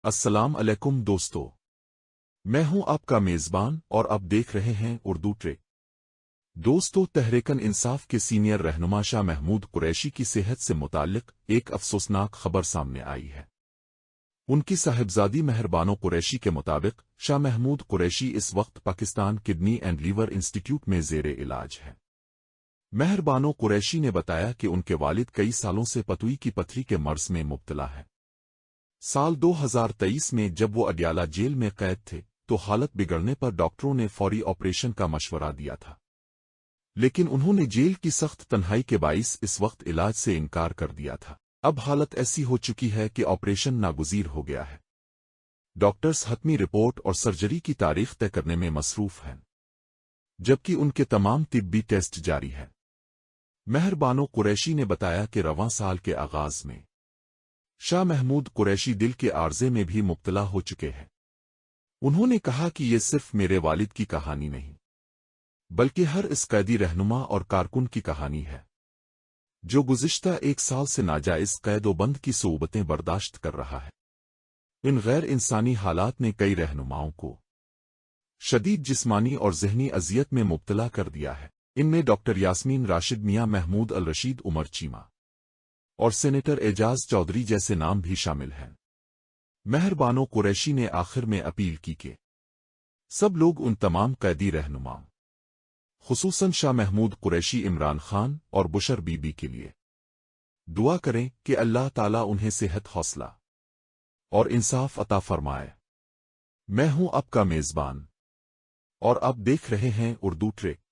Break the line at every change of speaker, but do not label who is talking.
السلام علیکم دوستو، میں ہوں آپ کا میزبان اور اب دیکھ رہے ہیں اردو ٹریک۔ دوستو، تحریکن انصاف کے سینئر رہنما شاہ محمود قریشی کی صحت سے متعلق ایک افسوسناک خبر سامنے آئی ہے۔ ان کی صاحبزادی مہربانو قریشی کے مطابق شاہ محمود قریشی اس وقت Pakistan kidney and liver institute میں زیر علاج ہے۔ مہربانو قریشی نے بتایا کہ ان کے والد کئی سالوں سے پتوئی کی پتھری کے مرض میں مبتلا ہے۔ سال 2023 میں جب وہ اڈیالہ جیل میں قید تھے تو حالت بگڑنے پر ڈاکٹروں نے فوری آپریشن کا مشورہ دیا تھا، لیکن انہوں نے جیل کی سخت تنہائی کے باعث اس وقت علاج سے انکار کر دیا تھا۔ اب حالت ایسی ہو چکی ہے کہ آپریشن ناگزیر ہو گیا ہے۔ ڈاکٹرز حتمی رپورٹ اور سرجری کی تاریخ طے کرنے میں مصروف ہیں، جبکہ ان کے تمام طبی ٹیسٹ جاری ہیں۔ مہربانو قریشی نے بتایا کہ رواں سال کے آغاز میں شاہ محمود قریشی دل کے عارضے میں بھی مبتلا ہو چکے ہیں۔ انہوں نے کہا کہ یہ صرف میرے والد کی کہانی نہیں، بلکہ ہر اس قیدی رہنما اور کارکن کی کہانی ہے جو گزشتہ ایک سال سے ناجائز قید و بند کی صعوبتیں برداشت کر رہا ہے۔ ان غیر انسانی حالات نے کئی رہنماؤں کو شدید جسمانی اور ذہنی اذیت میں مبتلا کر دیا ہے۔ ان میں ڈاکٹر یاسمین راشد، میاں محمود الرشید، عمر چیمہ اور سینیٹر اعجاز چودھری جیسے نام بھی شامل ہیں۔ مہربانو قریشی نے آخر میں اپیل کی کہ سب لوگ ان تمام قیدی رہنماؤں، خصوصاً شاہ محمود قریشی، عمران خان اور بشر بی بی کے لیے دعا کریں کہ اللہ تعالیٰ انہیں صحت، حوصلہ اور انصاف عطا فرمائے۔ میں ہوں آپ کا میزبان اور آپ دیکھ رہے ہیں اردو ٹریک۔